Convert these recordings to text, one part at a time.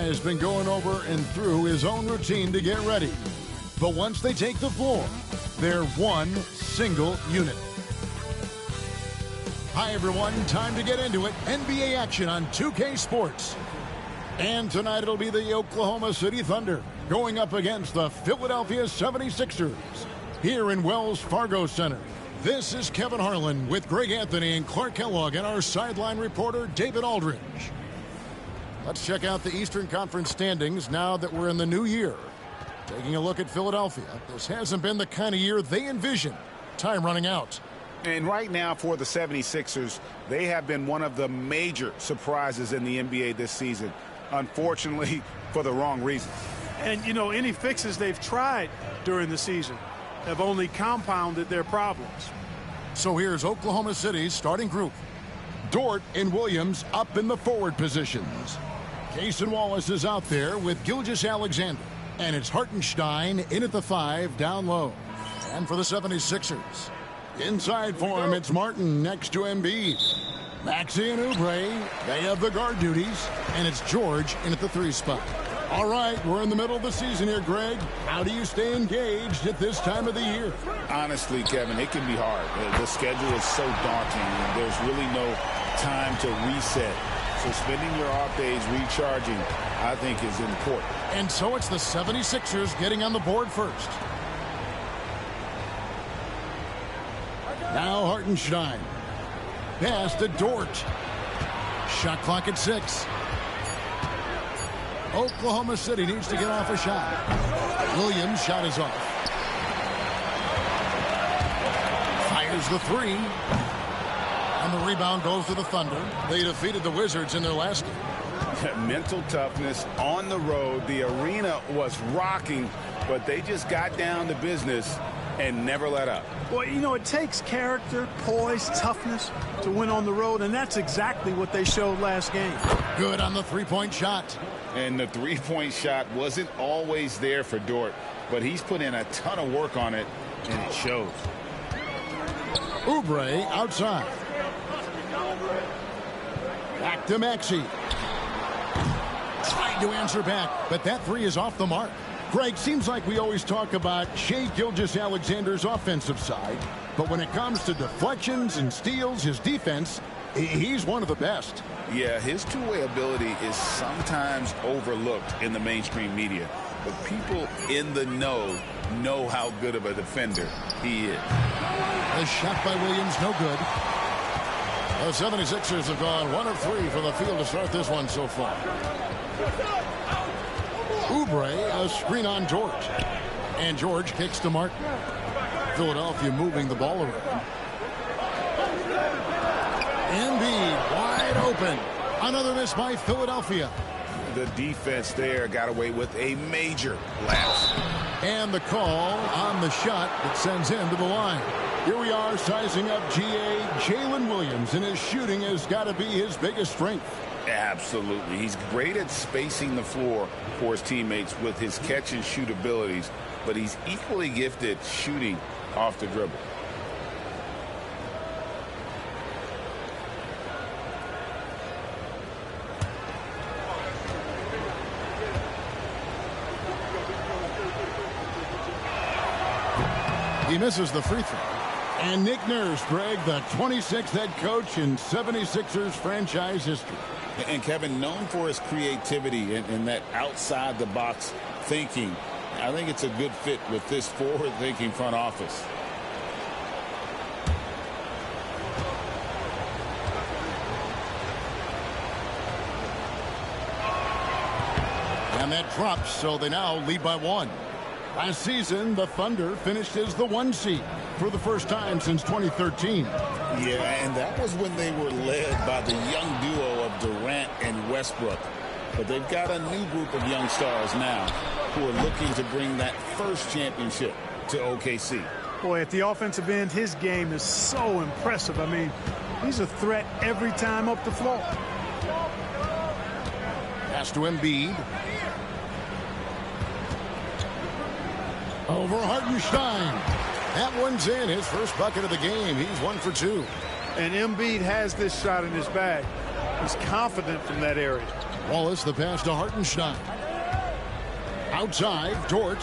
guy has been going over and through his own routine to get ready. But once they take the floor, they're one single unit. Hi, everyone. Time to get into it. NBA action on 2K Sports. And tonight it'll be the Oklahoma City Thunder going up against the Philadelphia 76ers here in Wells Fargo Center. This is Kevin Harlan with Greg Anthony and Clark Kellogg and our sideline reporter David Aldridge. Let's check out the Eastern Conference standings now that we're in the new year. Taking a look at Philadelphia, this hasn't been the kind of year they envisioned. Time running out. And right now for the 76ers, they have been one of the major surprises in the NBA this season. Unfortunately, for the wrong reasons. And, you know, any fixes they've tried during the season have only compounded their problems. So here's Oklahoma City's starting group. Dort and Williams up in the forward positions. Cason Wallace is out there with Gilgeous-Alexander. And it's Hartenstein in at the 5 down low. And for the 76ers, inside for him, it's Martin next to Embiid. Maxey and Oubre, they have the guard duties. And it's George in at the 3 spot. All right, we're in the middle of the season here, Greg. How do you stay engaged at this time of the year? Honestly, Kevin, it can be hard. The schedule is so daunting, and there's really no time to reset. So spending your off days recharging, I think, is important. And so it's the 76ers getting on the board first. Now Hartenstein. Pass to Dort. Shot clock at 6. Oklahoma City needs to get off a shot. Williams' shot is off. Fires the 3. And the rebound goes to the Thunder. They defeated the Wizards in their last game. Mental toughness on the road. The arena was rocking, but they just got down to business and never let up. Well, you know, it takes character, poise, toughness to win on the road, and that's exactly what they showed last game. Good on the three-point shot. And the three-point shot wasn't always there for Dort, but he's put in a ton of work on it, and it shows. Oubre outside. Back to Maxey. Trying to answer back, but that 3 is off the mark. Greg, seems like we always talk about Shai Gilgeous-Alexander's offensive side, but when it comes to deflections and steals, his defense, he's one of the best. Yeah, his two-way ability is sometimes overlooked in the mainstream media, but people in the know how good of a defender he is. A shot by Williams, no good. The 76ers have gone 1 of 3 from the field to start this one so far. Oubre, a screen on George. And George kicks to Martin. Philadelphia moving the ball around. Embiid wide open. Another miss by Philadelphia. The defense there got away with a major lapse. And the call on the shot that sends him to the line. Here we are sizing up GA Jalen Williams, and his shooting has got to be his biggest strength. Absolutely. He's great at spacing the floor for his teammates with his catch and shoot abilities, but he's equally gifted shooting off the dribble. He misses the free throw. And Nick Nurse, Greg, the 26th head coach in 76ers franchise history. And Kevin, known for his creativity and that outside-the-box thinking, I think it's a good fit with this forward-thinking front office. And that drops, so they now lead by 1. Last season, the Thunder finished as the 1 seed for the first time since 2013. Yeah, and that was when they were led by the young duo of Durant and Westbrook. But they've got a new group of young stars now who are looking to bring that first championship to OKC. Boy, at the offensive end, his game is so impressive. I mean, he's a threat every time up the floor. Pass to Embiid. Over Hartenstein. That one's in. His first bucket of the game. He's 1 for 2. And Embiid has this shot in his bag. He's confident from that area. Wallace, the pass to Hartenstein. Outside, Dort.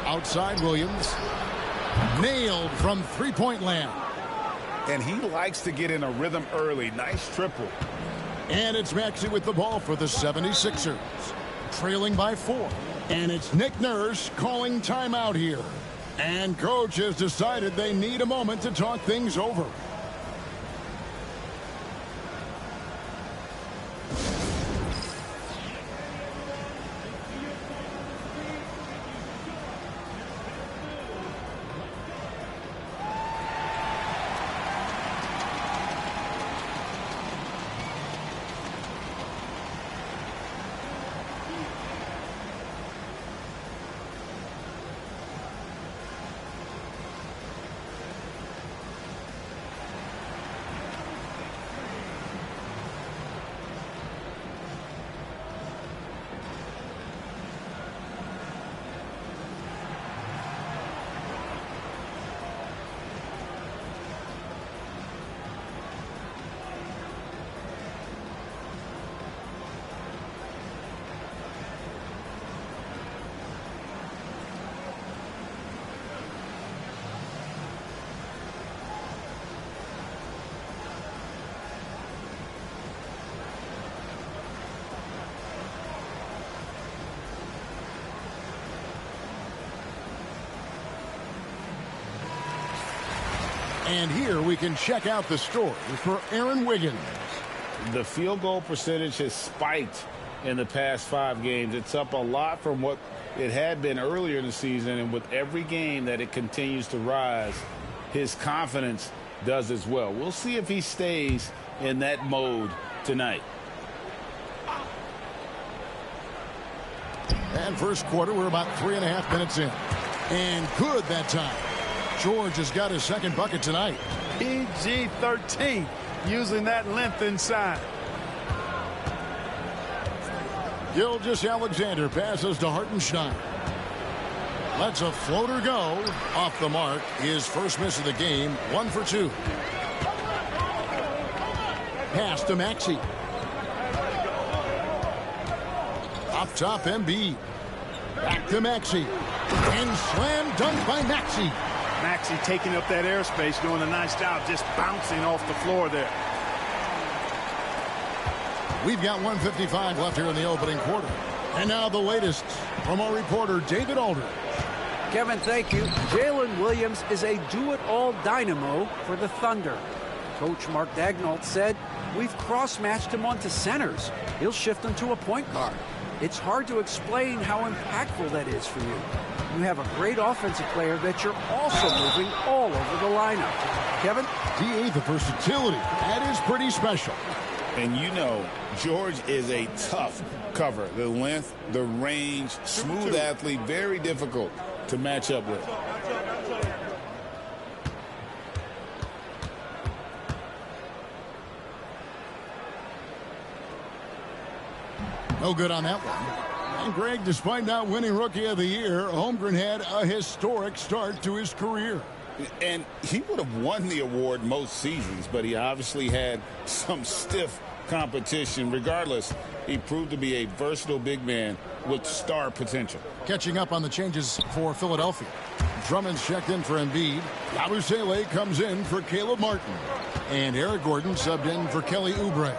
Outside, Williams. Nailed from three-point land. And he likes to get in a rhythm early. Nice triple. And it's Maxey with the ball for the 76ers. Trailing by 4. And it's Nick Nurse calling timeout here. And coach has decided they need a moment to talk things over. And here we can check out the story for Aaron Wiggins. The field goal percentage has spiked in the past 5 games. It's up a lot from what it had been earlier in the season, and with every game that it continues to rise, his confidence does as well. We'll see if he stays in that mode tonight. And first quarter, we're about 3.5 minutes in. And good that time. George has got his second bucket tonight. PG-13, using that length inside. Gilgeous-Alexander passes to Hartenstein. Lets a floater go. Off the mark. His first miss of the game. 1 for 2. Pass to Maxey. Up top, Embiid. Back to Maxey. And slam dunk by Maxey. Maxey taking up that airspace, doing a nice job just bouncing off the floor there. We've got 1:55 left here in the opening quarter. And now the latest from our reporter, David Aldridge. Kevin, thank you. Jalen Williams is a do-it-all dynamo for the Thunder. Coach Mark Daigneault said, "We've cross-matched him onto centers. He'll shift him to a point guard. It's hard to explain how impactful that is for you. You have a great offensive player that you're also moving all over the lineup." Kevin? DA, the versatility. That is pretty special. And you know, George is a tough cover. The length, the range, smooth athlete, very difficult to match up with. No good on that one. And Greg, despite not winning Rookie of the Year, Holmgren had a historic start to his career. And he would have won the award most seasons, but he obviously had some stiff competition. Regardless, he proved to be a versatile big man with star potential. Catching up on the changes for Philadelphia. Drummond's checked in for Embiid. Yabusele comes in for Caleb Martin. And Eric Gordon subbed in for Kelly Oubre.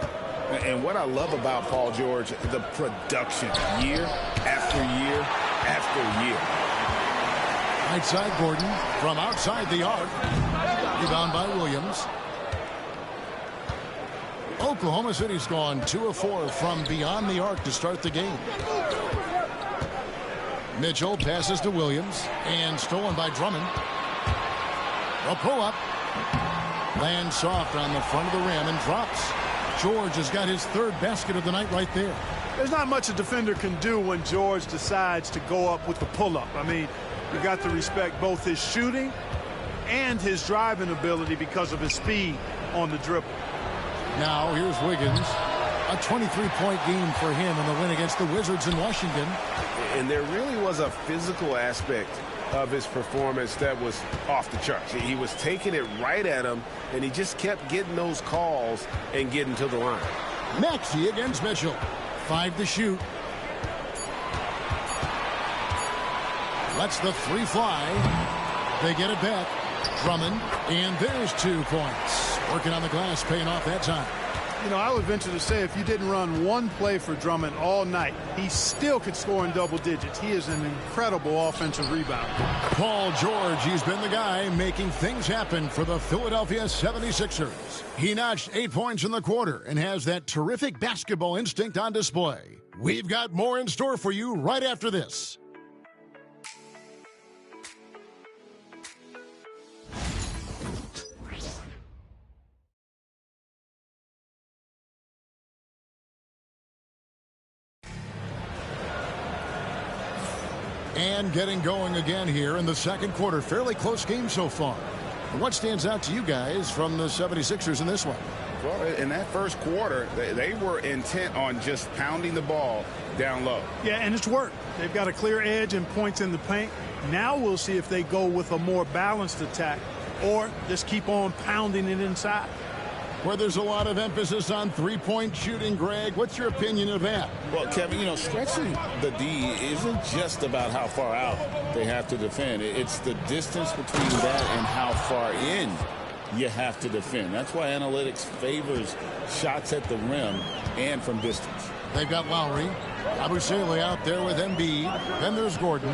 And what I love about Paul George, the production, year after year after year. Right side Gordon from outside the arc. Rebound by Williams. Oklahoma City's gone 2 of 4 from beyond the arc to start the game. Mitchell passes to Williams and stolen by Drummond. A pull-up. Lands soft on the front of the rim and drops. George has got his third basket of the night right there. There's not much a defender can do when George decides to go up with the pull-up. I mean, you got to respect both his shooting and his driving ability because of his speed on the dribble. Now here's Wiggins. A 23-point game for him in the win against the Wizards in Washington. And there really was a physical aspect of his performance that was off the charts. He was taking it right at him, and he just kept getting those calls and getting to the line. Maxey against Mitchell. 5 to shoot. Lets the 3 fly. They get it back. Drummond, and there's 2 points. Working on the glass, paying off that time. You know, I would venture to say if you didn't run one play for Drummond all night, he still could score in double digits. He is an incredible offensive rebounder. Paul George, he's been the guy making things happen for the Philadelphia 76ers. He notched 8 points in the quarter and has that terrific basketball instinct on display. We've got more in store for you right after this. And getting going again here in the second quarter. Fairly close game so far. What stands out to you guys from the 76ers in this one? Well, in that first quarter, they were intent on just pounding the ball down low. Yeah, and it's worked. They've got a clear edge and points in the paint. Now we'll see if they go with a more balanced attack or just keep on pounding it inside. Where there's a lot of emphasis on three-point shooting, Greg. What's your opinion of that? Well, Kevin, you know, stretching the D isn't just about how far out they have to defend. It's the distance between that and how far in you have to defend. That's why analytics favors shots at the rim and from distance. They've got Lowry. Abusele out there with Embiid. Then there's Gordon.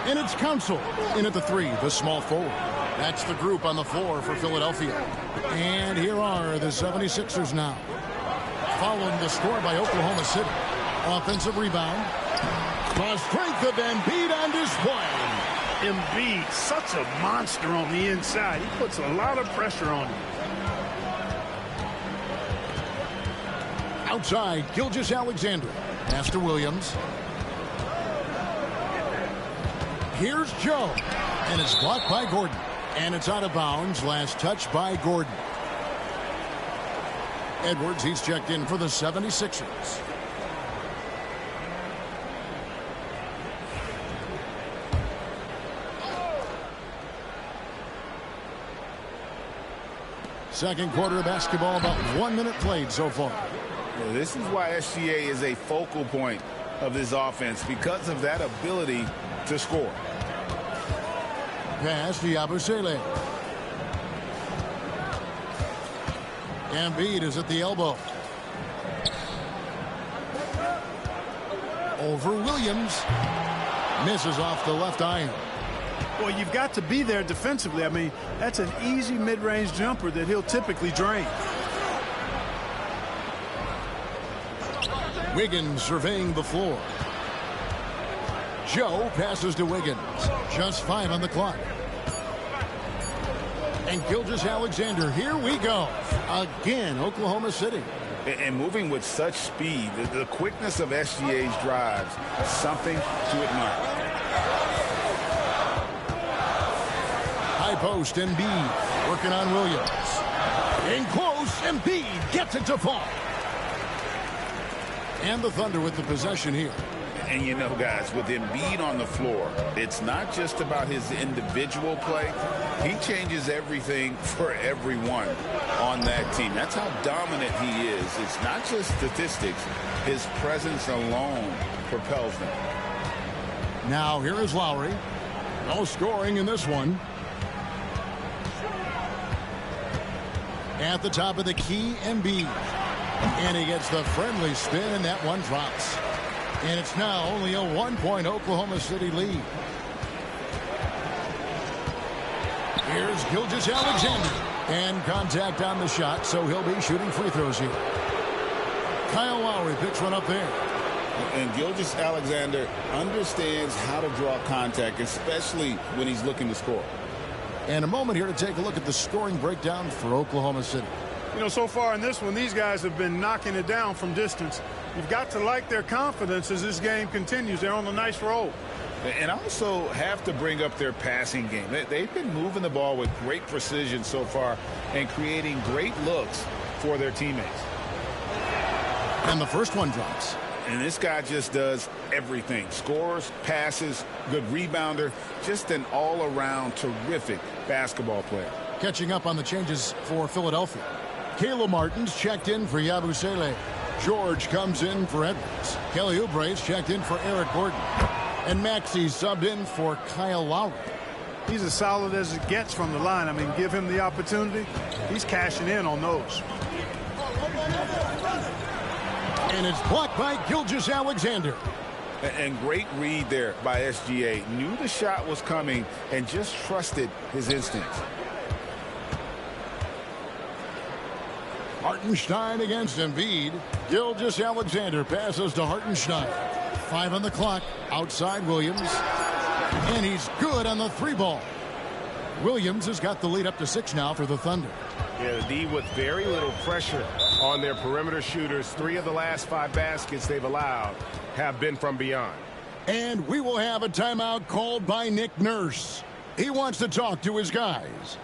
And it's Council in at the 3, the small forward. That's the group on the floor for Philadelphia. And here are the 76ers now. Following the score by Oklahoma City. Offensive rebound. The strength of Embiid on display. Embiid, such a monster on the inside. He puts a lot of pressure on him. Outside, Gilgeous-Alexander. Pass to Williams. Here's Joe. And it's blocked by Gordon. And it's out of bounds. Last touch by Gordon. Edwards, he's checked in for the 76ers. Second quarter of basketball, about 1 minute played so far. Well, this is why SGA is a focal point of this offense, because of that ability to score. Pass to Abusele. Embiid is at the elbow. Over Williams. Misses off the left iron. Well, you've got to be there defensively. I mean, that's an easy mid-range jumper that he'll typically drain. Wiggins surveying the floor. Joe passes to Wiggins. Just 5 on the clock. And Gilgeous-Alexander, here we go. Again, Oklahoma City. And moving with such speed, the quickness of SGA's drives, something to admire. High post, Embiid working on Williams. In close, Embiid gets it to fall. And the Thunder with the possession here. And you know, guys, with Embiid on the floor, it's not just about his individual play. He changes everything for everyone on that team. That's how dominant he is. It's not just statistics. His presence alone propels them. Now here is Lowry. No scoring in this one. At the top of the key, Embiid. And he gets the friendly spin, and that one drops. And it's now only a 1-point Oklahoma City lead. Here's Gilgeous-Alexander. And contact on the shot, so he'll be shooting free throws here. Kyle Lowry picks one up there. And Gilgeous-Alexander understands how to draw contact, especially when he's looking to score. And a moment here to take a look at the scoring breakdown for Oklahoma City. You know, so far in this one, these guys have been knocking it down from distance. You've got to like their confidence as this game continues. They're on a nice roll. And also have to bring up their passing game. They've been moving the ball with great precision so far and creating great looks for their teammates. And the first one drops. And this guy just does everything. Scores, passes, good rebounder, just an all-around terrific basketball player. Catching up on the changes for Philadelphia. Caleb Martin's checked in for Yabusele. George comes in for Edwards. Kelly Oubre's checked in for Eric Gordon. And Maxey subbed in for Kyle Lowry. He's as solid as it gets from the line. I mean, give him the opportunity. He's cashing in on those. And it's blocked by Gilgeous-Alexander. And great read there by SGA. Knew the shot was coming and just trusted his instincts. Hartenstein against Embiid. Gilgeous-Alexander passes to Hartenstein. 5 on the clock. Outside Williams. And he's good on the 3-ball. Williams has got the lead up to 6 now for the Thunder. Yeah, the D with very little pressure on their perimeter shooters. 3 of the last 5 baskets they've allowed have been from beyond. And we will have a timeout called by Nick Nurse. He wants to talk to his guys.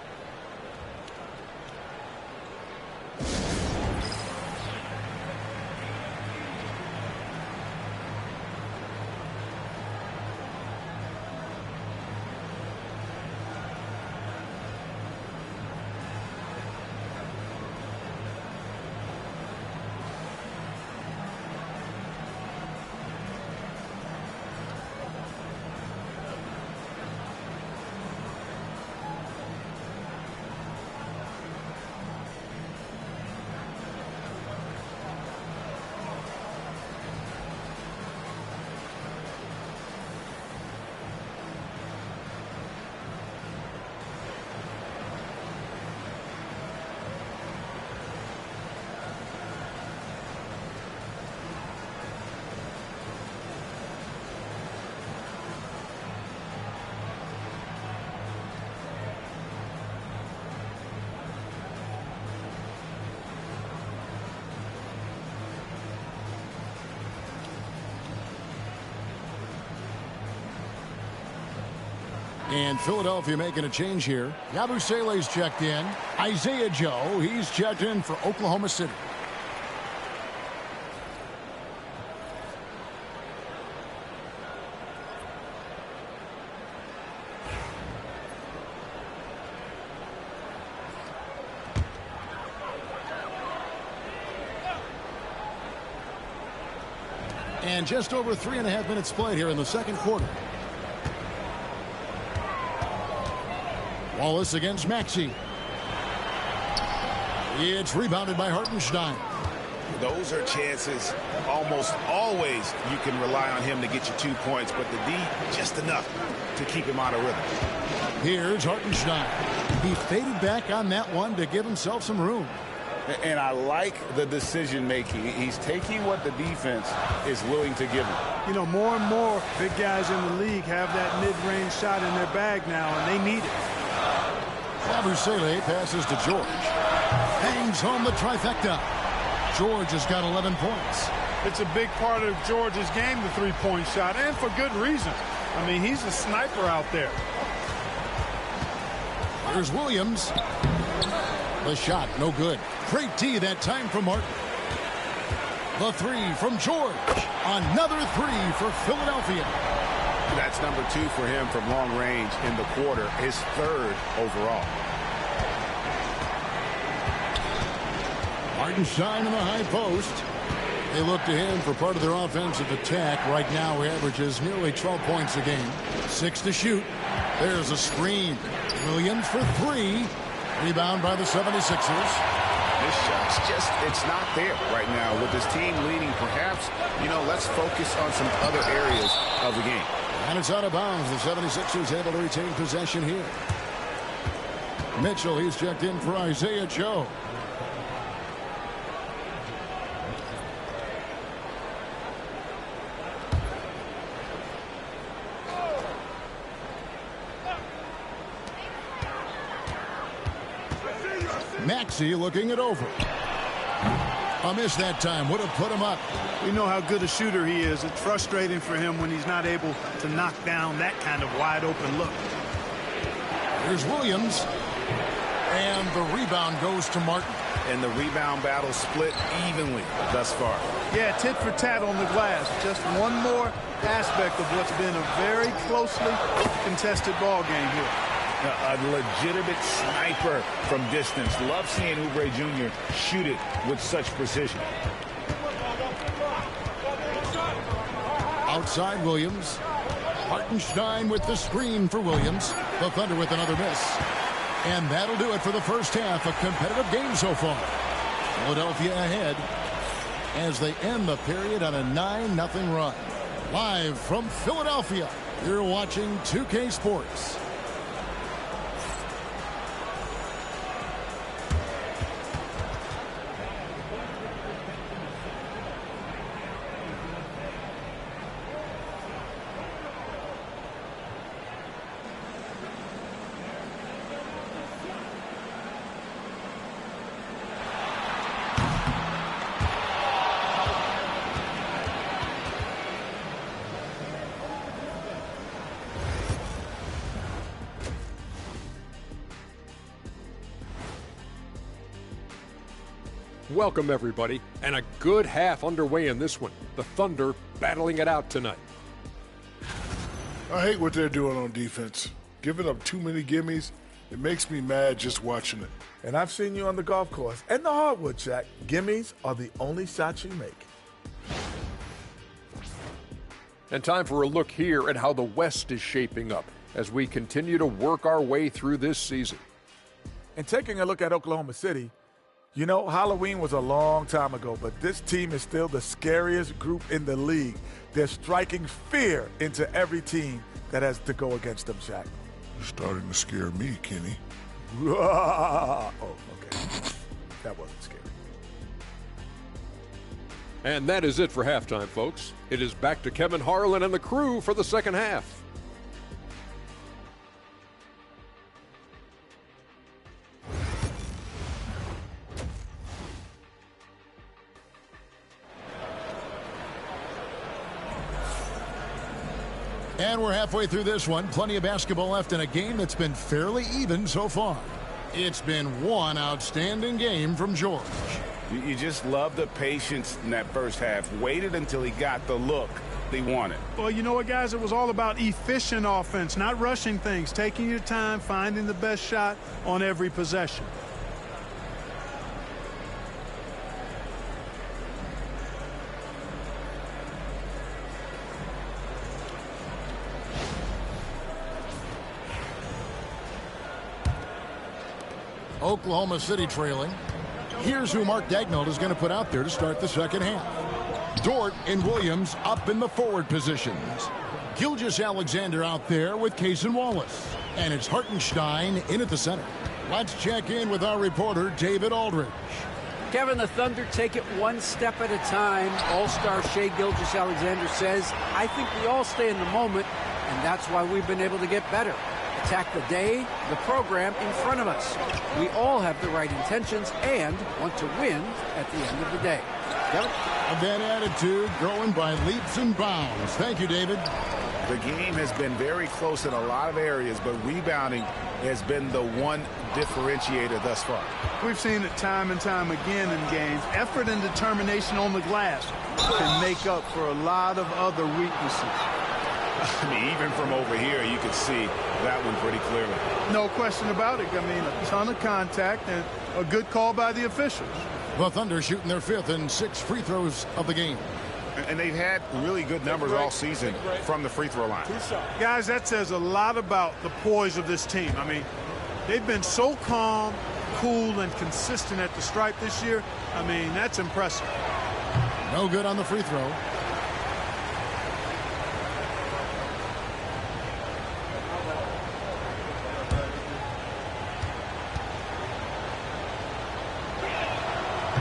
And Philadelphia making a change here. Yabusele's checked in. Isaiah Joe, he's checked in for Oklahoma City. And just over 3.5 minutes played here in the second quarter. Wallace against Maxey. It's rebounded by Hartenstein. Those are chances. Almost always you can rely on him to get you 2 points, but the D just enough to keep him out of rhythm. Here's Hartenstein. He faded back on that one to give himself some room. And I like the decision making. He's taking what the defense is willing to give him. You know, more and more big guys in the league have that mid-range shot in their bag now, and they need it. Yabusele passes to George. Hangs home the trifecta. George has got 11 points. It's a big part of George's game, the three-point shot, and for good reason. I mean, he's a sniper out there. Here's Williams. The shot, no good. Great D that time from Martin. The 3 from George. Another 3 for Philadelphia. That's number 2 for him from long range in the quarter, his 3rd overall. Hartenstein in the high post. They look to him for part of their offensive attack. Right now, he averages nearly 12 points a game. 6 to shoot. There's a screen. Williams for 3. Rebound by the 76ers. This shot's just, it's not there right now with this team leading. Perhaps, you know, let's focus on some other areas of the game. And it's out of bounds. The 76ers able to retain possession here. Mitchell, he's checked in for Isaiah Joe. Maxey looking it over. A miss that time would have put him up. We know how good a shooter he is. It's frustrating for him when he's not able to knock down that kind of wide open look. Here's Williams. And the rebound goes to Martin. And the rebound battle split evenly thus far. Yeah, tit for tat on the glass. Just one more aspect of what's been a very closely contested ball game here. A legitimate sniper from distance. Love seeing Oubre Jr. shoot it with such precision. Outside Williams. Hartenstein with the screen for Williams. The Thunder with another miss. And that'll do it for the first half. A competitive game so far. Philadelphia ahead as they end the period on a 9-0 run. Live from Philadelphia, you're watching 2K Sports. Welcome, everybody, and a good half underway in this one. The Thunder battling it out tonight. I hate what they're doing on defense. Giving up too many gimmies, it makes me mad just watching it. And I've seen you on the golf course and the hardwood, Jack. Gimmies are the only shots you make. And time for a look here at how the West is shaping up as we continue to work our way through this season. And taking a look at Oklahoma City, you know, Halloween was a long time ago, but this team is still the scariest group in the league. They're striking fear into every team that has to go against them, Shaq. You're starting to scare me, Kenny. Oh, okay. That wasn't scary. And that is it for halftime, folks. It is back to Kevin Harlan and the crew for the second half. And we're halfway through this one. Plenty of basketball left in a game that's been fairly even so far. It's been one outstanding game from George. You just love the patience in that first half. Waited until he got the look they wanted. Well, you know what, guys? It was all about efficient offense, not rushing things, taking your time, finding the best shot on every possession. Oklahoma City trailing. Here's who Mark Daigneault is going to put out there to start the second half. Dort and Williams up in the forward positions. Gilgeous-Alexander out there with Cason Wallace. And it's Hartenstein in at the center. Let's check in with our reporter, David Aldridge. Kevin, the Thunder take it one step at a time. All-star Shai Gilgeous-Alexander says, I think we all stay in the moment, and that's why we've been able to get better. Attack the day, the program in front of us. We all have the right intentions and want to win at the end of the day. Kevin? That attitude growing by leaps and bounds. Thank you, David. The game has been very close in a lot of areas, but rebounding has been the one differentiator thus far. We've seen it time and time again in games. Effort and determination on the glass can make up for a lot of other weaknesses. I mean, even from over here, you could see that one pretty clearly. No question about it. I mean, a ton of contact and a good call by the officials. The Thunder shooting their fifth and sixth free throws of the game. And they've had really good numbers all season from the free throw line. Guys, that says a lot about the poise of this team. I mean, they've been so calm, cool, and consistent at the stripe this year. I mean, that's impressive. No good on the free throw.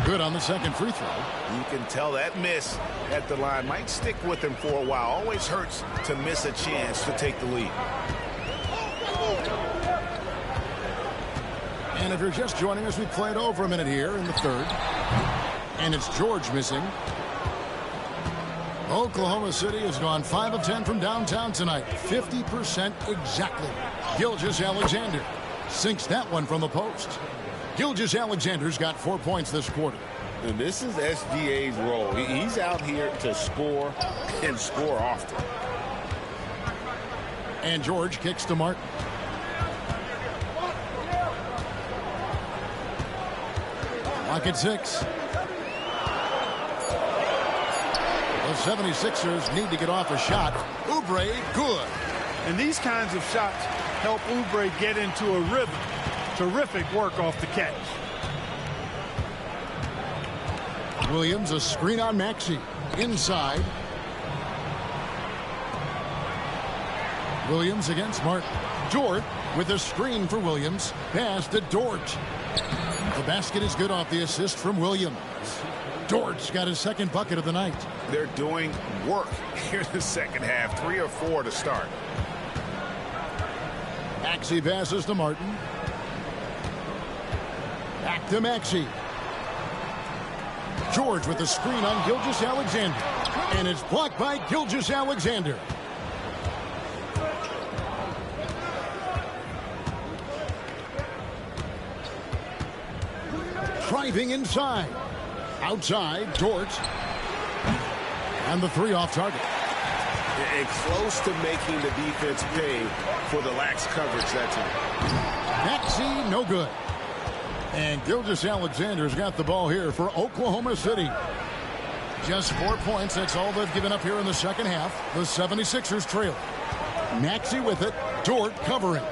Good on the second free throw. You can tell that miss at the line might stick with him for a while. Always hurts to miss a chance to take the lead. And if you're just joining us, we played over a minute here in the third. And it's George missing. Oklahoma City has gone 5 of 10 from downtown tonight. 50% exactly. Gilgeous-Alexander sinks that one from the post. Gilgeous-Alexander's got 4 points this quarter. And this is SGA's role. He's out here to score and score often. And George kicks to Martin. Lock at 6. The The 76ers need to get off a shot. Oubre, good. And these kinds of shots help Oubre get into a rhythm. Terrific work off the catch. Williams, a screen on Maxey. Inside. Williams against Martin. Dort with a screen for Williams. Pass to Dort. The basket is good off the assist from Williams. Dort's got his second bucket of the night. They're doing work here in the second half. 3 or 4 to start. Maxey passes to Martin. Back to Maxey. George with the screen on Gilgeous-Alexander. And it's blocked by Gilgeous-Alexander. Driving inside. Outside, Dort. And the 3 off target. And close to making the defense pay for the lax coverage that time. Maxey, no good. And Gilgeous-Alexander's got the ball here for Oklahoma City. Just 4 points. That's all they've given up here in the second half. The 76ers trail. Maxey with it. Dort covering.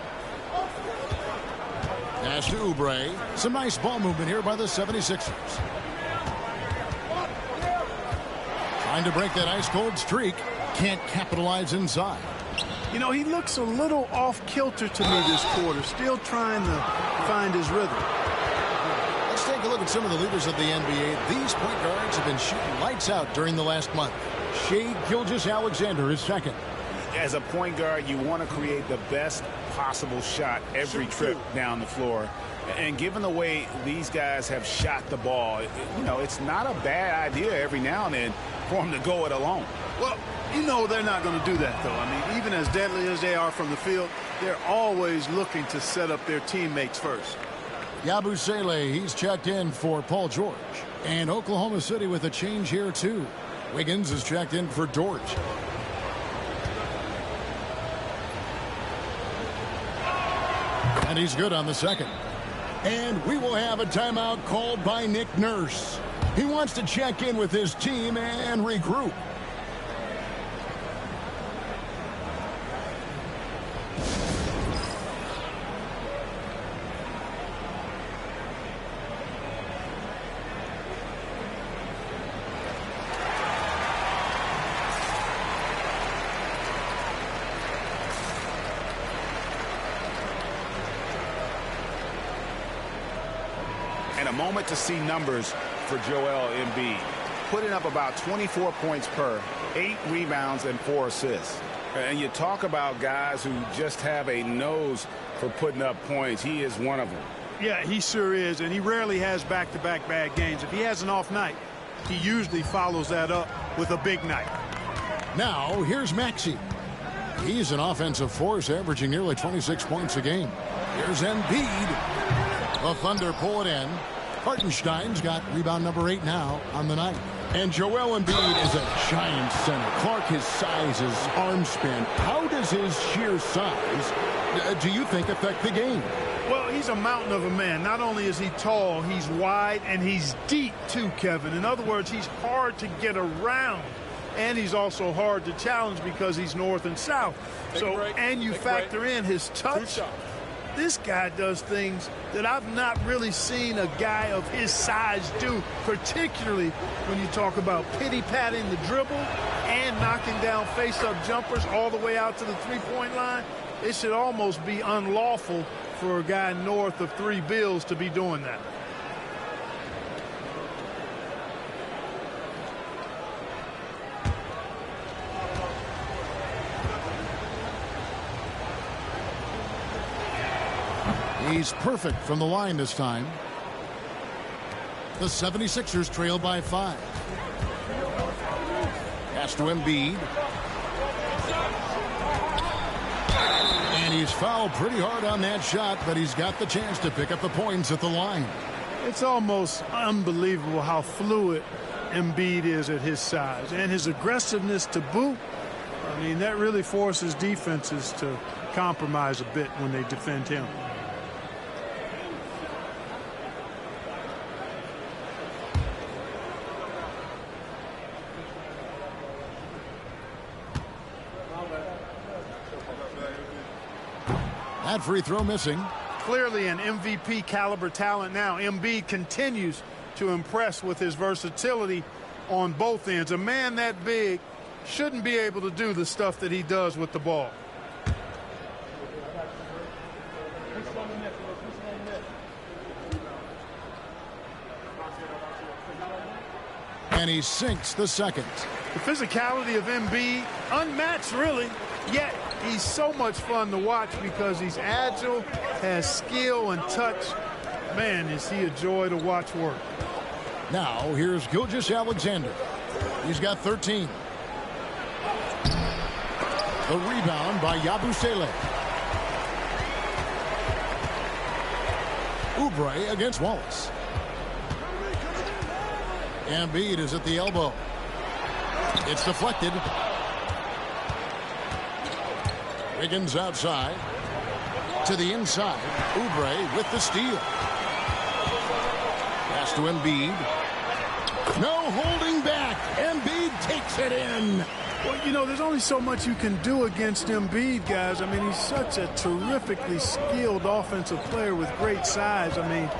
Pass to Oubre. Some nice ball movement here by the 76ers. Trying to break that ice-cold streak. Can't capitalize inside. You know, he looks a little off-kilter to me this quarter. Still trying to find his rhythm. Let's take a look at some of the leaders of the NBA. These point guards have been shooting lights out during the last month. Shai Gilgeous-Alexander is second. As a point guard, you want to create the best possible shot every trip down the floor. And given the way these guys have shot the ball, you know, it's not a bad idea every now and then for them to go it alone. Well, you know they're not going to do that, though. I mean, even as deadly as they are from the field, they're always looking to set up their teammates first. Yabusele, he's checked in for Paul George. And Oklahoma City with a change here, too. Wiggins is checked in for Dort. And he's good on the second. And we will have a timeout called by Nick Nurse. He wants to check in with his team and regroup. And a moment to see numbers for Joel Embiid. Putting up about 24 points per, 8 rebounds, and 4 assists. And you talk about guys who just have a nose for putting up points. He is one of them. Yeah, he sure is, and he rarely has back-to-back bad games. If he has an off night, he usually follows that up with a big night. Now, here's Maxey. He's an offensive force, averaging nearly 26 points a game. Here's Embiid. The Thunder pull it in. Hartenstein's got rebound number 8 now on the night. And Joel Embiid is a giant center. Clark, his size, his arm span. How does his sheer size, do you think, affect the game? Well, he's a mountain of a man. Not only is he tall, he's wide, and he's deep, too, Kevin. In other words, he's hard to get around. And he's also hard to challenge because he's north and south. And you factor in his touch. This guy does things that I've not really seen a guy of his size do, particularly when you talk about pity-patting the dribble and knocking down face-up jumpers all the way out to the three-point line. It should almost be unlawful for a guy north of 3 bills to be doing that. He's perfect from the line this time. The 76ers trail by 5. Pass to Embiid. And he's fouled pretty hard on that shot, but he's got the chance to pick up the points at the line. It's almost unbelievable how fluid Embiid is at his size. And his aggressiveness to boot, I mean, that really forces defenses to compromise a bit when they defend him. That free throw missing. Clearly an MVP caliber talent now. Embiid continues to impress with his versatility on both ends. A man that big shouldn't be able to do the stuff that he does with the ball. And he sinks the second. The physicality of Embiid, unmatched really, yet he's so much fun to watch because he's agile, has skill and touch. Man, is he a joy to watch work. Now, here's Gilgeous-Alexander. He's got 13. The rebound by Yabusele. Oubre against Wallace. Embiid is at the elbow. It's deflected. Wiggins outside. To the inside. Oubre with the steal. Pass to Embiid. No holding back. Embiid takes it in. Well, you know, there's only so much you can do against Embiid, guys. I mean, he's such a terrifically skilled offensive player with great size. I mean,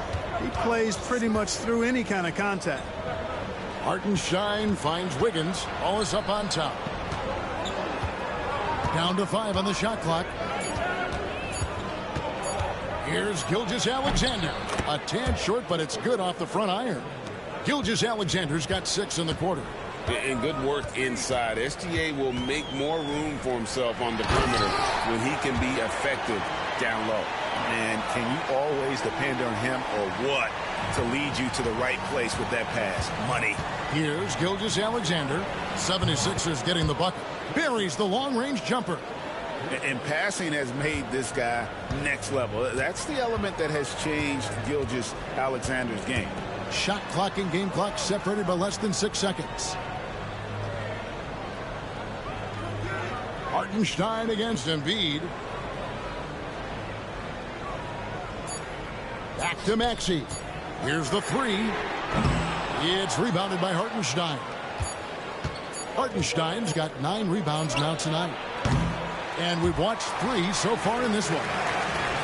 he plays pretty much through any kind of contact. Hartenstein finds Wiggins. Ball is up on top. Down to 5 on the shot clock. Here's Gilgeous-Alexander. A tad short, but it's good off the front iron. Gilgeous-Alexander's got 6 in the quarter. And good work inside. SGA will make more room for himself on the perimeter when he can be effective down low. And can you always depend on him or what to lead you to the right place with that pass? Money. Here's Gilgeous-Alexander. 76ers getting the bucket. Buries the long-range jumper. And passing has made this guy next level. That's the element that has changed Gilgeous-Alexander's game. Shot clock and game clock separated by less than 6 seconds. Hartenstein against Embiid. Back to Maxey. Here's the 3. It's rebounded by Hartenstein. Hartenstein's got 9 rebounds now tonight. And we've watched 3 so far in this one.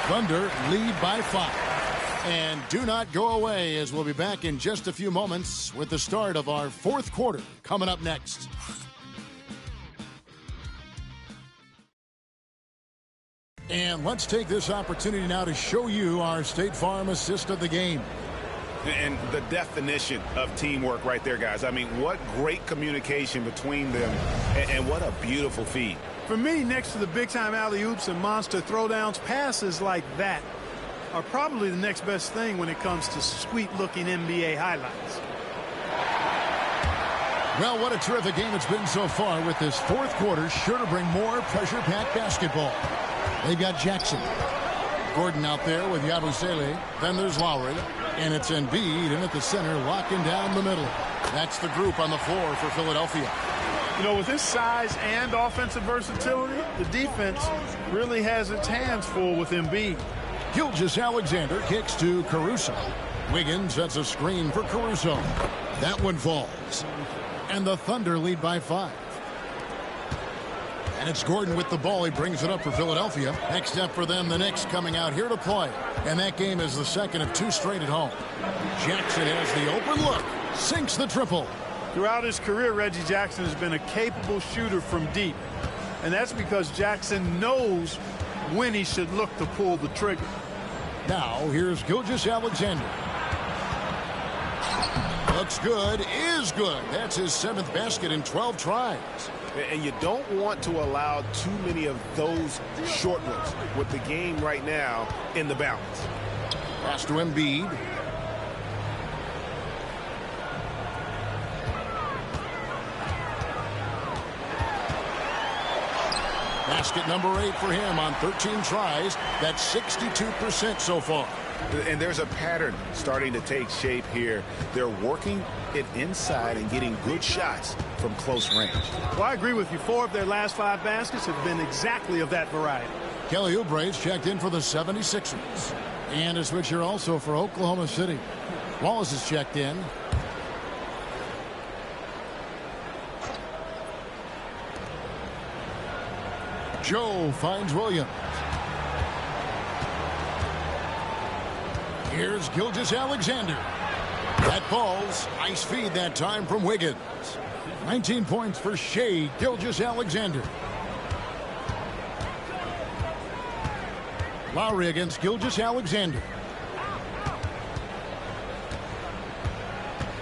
Thunder lead by 5. And do not go away, as we'll be back in just a few moments with the start of our 4th quarter coming up next. And let's take this opportunity now to show you our State Farm assist of the game. And the definition of teamwork right there, guys. I mean, what great communication between them, and what a beautiful feed. For me, next to the big-time alley-oops and monster throwdowns, passes like that are probably the next best thing when it comes to sweet-looking NBA highlights. Well, what a terrific game it's been so far, with this 4th quarter sure to bring more pressure-packed basketball. They've got Jackson. Gordon out there with Yabusele. Then there's Lowry. And it's Embiid in at the center, locking down the middle. That's the group on the floor for Philadelphia. You know, with his size and offensive versatility, the defense really has its hands full with Embiid. Gilgeous-Alexander kicks to Caruso. Wiggins sets a screen for Caruso. That one falls. And the Thunder lead by 5. And it's Gordon with the ball. He brings it up for Philadelphia. Next up for them, the Knicks coming out here to play. And that game is the second of 2 straight at home. Jackson has the open look. Sinks the triple. Throughout his career, Reggie Jackson has been a capable shooter from deep. And that's because Jackson knows when he should look to pull the trigger. Now, here's Gilgeous-Alexander. Looks good, is good. That's his 7th basket in 12 tries. And you don't want to allow too many of those short ones with the game right now in the balance. Pass to Embiid. Basket number 8 for him on 13 tries. That's 62% so far. And there's a pattern starting to take shape here. They're working it inside and getting good shots from close range. Well, I agree with you. 4 of their last 5 baskets have been exactly of that variety. Kelly Oubre's checked in for the 76ers. And a switcher also for Oklahoma City. Wallace is checked in. Joe finds Williams. Here's Gilgeous-Alexander. That falls. Nice feed that time from Wiggins. 19 points for Shea Gilgeous-Alexander. Lowry against Gilgeous-Alexander.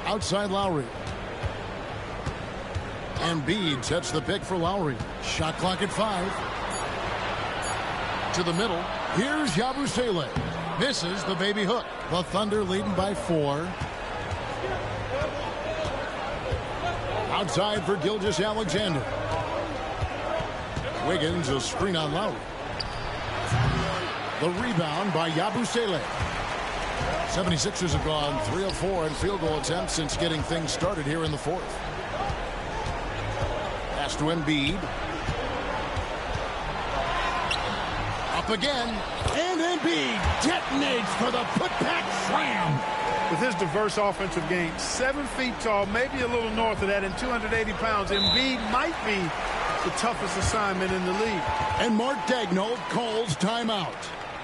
Outside Lowry. Embiid sets the pick for Lowry. Shot clock at 5. To the middle. Here's Yabusele. Misses the baby hook. The Thunder leading by 4. Outside for Gilgeous-Alexander. Wiggins, a screen on Lowry. The rebound by Yabusele. 76ers have gone 3 of 4 in field goal attempts since getting things started here in the 4th. Pass to Embiid. Up again. And Embiid detonates for the putback slam. With his diverse offensive game, 7 feet tall, maybe a little north of that, and 280 pounds, Embiid might be the toughest assignment in the league. And Mark Daigneault calls timeout.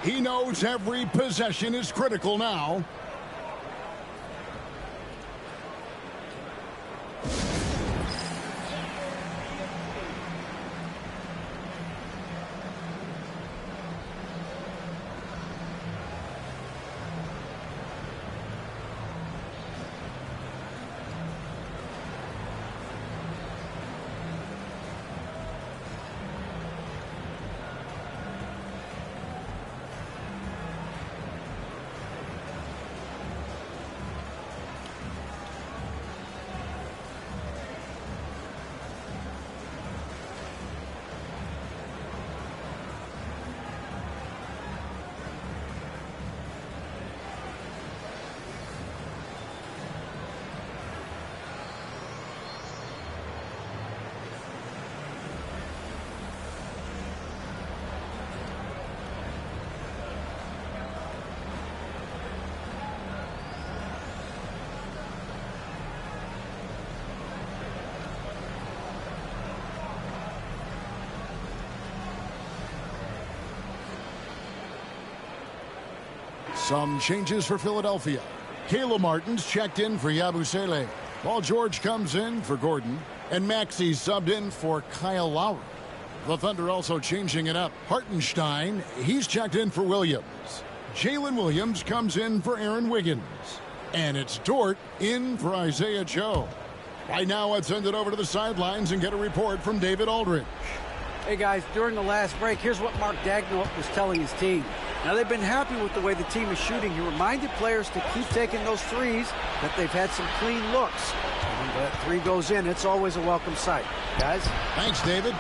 He knows every possession is critical now. Some changes for Philadelphia. Caleb Martin's checked in for Yabusele. Paul George comes in for Gordon. And Maxey subbed in for Kyle Lowry. The Thunder also changing it up. Hartenstein, he's checked in for Williams. Jalen Williams comes in for Aaron Wiggins. And it's Dort in for Isaiah Joe. Right now, let's send it over to the sidelines and get a report from David Aldridge. Hey, guys, during the last break, here's what Mark Daigneault was telling his team. Now, they've been happy with the way the team is shooting. He reminded players to keep taking those threes, that they've had some clean looks. And when that 3 goes in, it's always a welcome sight. Guys? Thanks, David.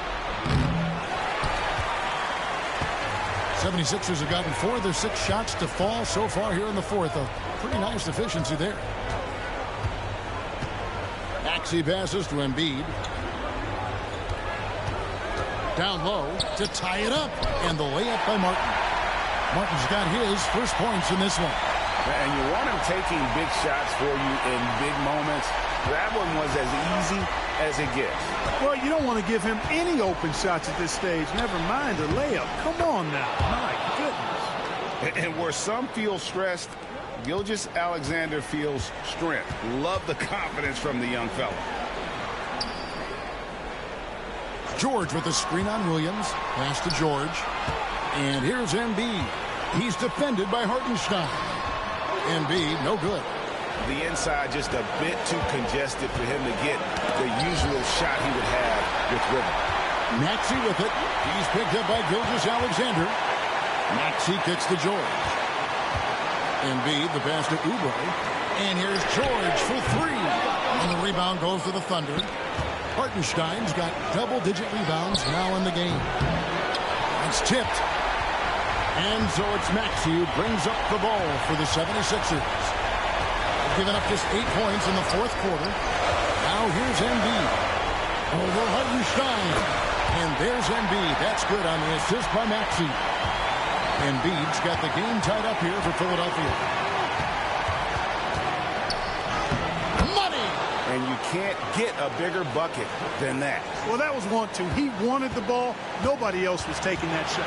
76ers have gotten 4 of their 6 shots to fall so far here in the 4th. A pretty nice efficiency there. Maxey passes to Embiid. Down low to tie it up. And the layup by Martin. Martin's got his first points in this one. And you want him taking big shots for you in big moments. That one was as easy as it gets. Well, you don't want to give him any open shots at this stage. Never mind a layup. Come on now. My goodness. And where some feel stressed, Gilgeous-Alexander feels strength. Love the confidence from the young fella. George with a screen on Williams. Pass to George. And here's Embiid. He's defended by Hartenstein. Embiid, no good. The inside just a bit too congested for him to get the usual shot he would have with rhythm. Maxey with it. He's picked up by Gilgeous-Alexander. Maxey kicks to George. Embiid, the pass to Oubre. And here's George for 3. And the rebound goes to the Thunder. Hartenstein's got double-digit rebounds now in the game. It's tipped. And so it's Maxey who brings up the ball for the 76ers. They've given up just 8 points in the 4th quarter. Now here's Embiid. Over Hartenstein. And there's Embiid. That's good on the assist by Maxey. Embiid's got the game tied up here for Philadelphia. And you can't get a bigger bucket than that. Well, that was 1-2. He wanted the ball. Nobody else was taking that shot.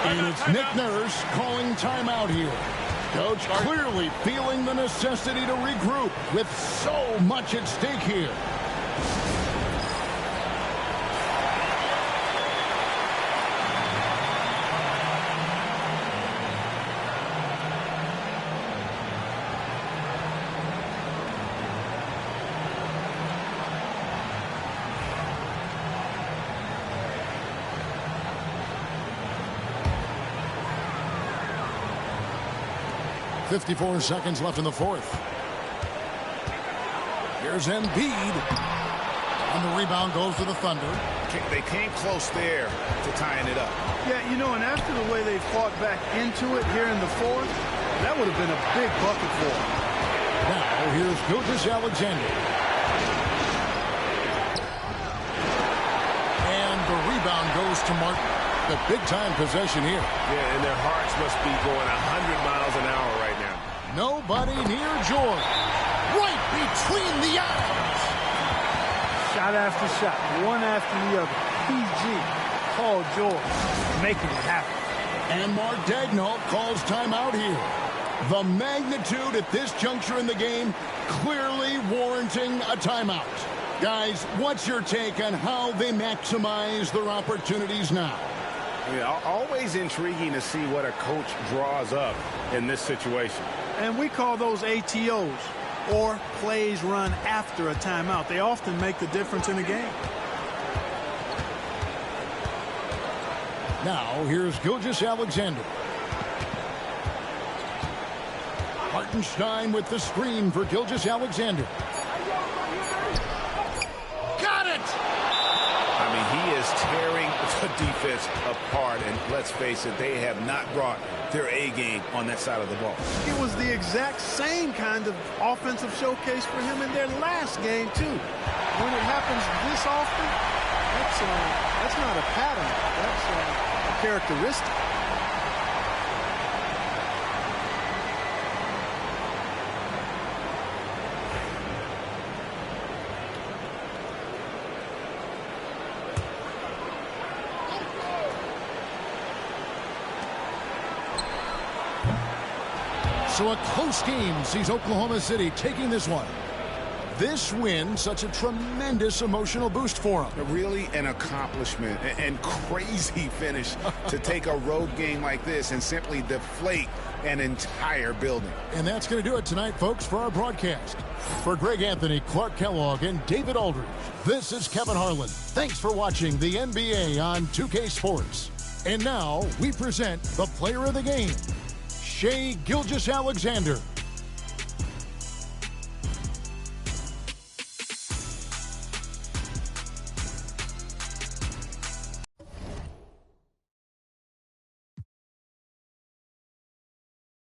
And it's Nick Nurse calling timeout here. Coach clearly feeling the necessity to regroup with so much at stake here. .54 seconds left in the fourth. Here's Embiid. And the rebound goes to the Thunder. They came close there to tying it up. Yeah, you know, and after the way they fought back into it here in the fourth, that would have been a big bucket for them. Now, here's Gilgeous-Alexander. And the rebound goes to Martin. The big-time possession here. Yeah, and their hearts must be going 100 miles an hour right now. Nobody near George. Right between the eyes. Shot after shot, one after the other. PG, Paul George, making it happen. And Mark Daigneault calls timeout here. The magnitude at this juncture in the game clearly warranting a timeout. Guys, what's your take on how they maximize their opportunities now? Yeah, always intriguing to see what a coach draws up in this situation. And we call those ATOs, or plays run after a timeout. They often make the difference in a game. Now, here's Gilgeous-Alexander. Hartenstein with the screen for Gilgeous-Alexander. Got it! I mean, he is tearing the defense apart, and let's face it, they have not brought their A game on that side of the ball. It was the exact same kind of offensive showcase for him in their last game, too. When it happens this often, that's not a pattern. That's a characteristic. So a close game sees Oklahoma City taking this one. This win, such a tremendous emotional boost for them. Really an accomplishment and crazy finish to take a road game like this and simply deflate an entire building. And that's going to do it tonight, folks, for our broadcast. For Greg Anthony, Clark Kellogg, and David Aldridge, this is Kevin Harlan. Thanks for watching the NBA on 2K Sports. And now we present the player of the game, Shai Gilgeous-Alexander.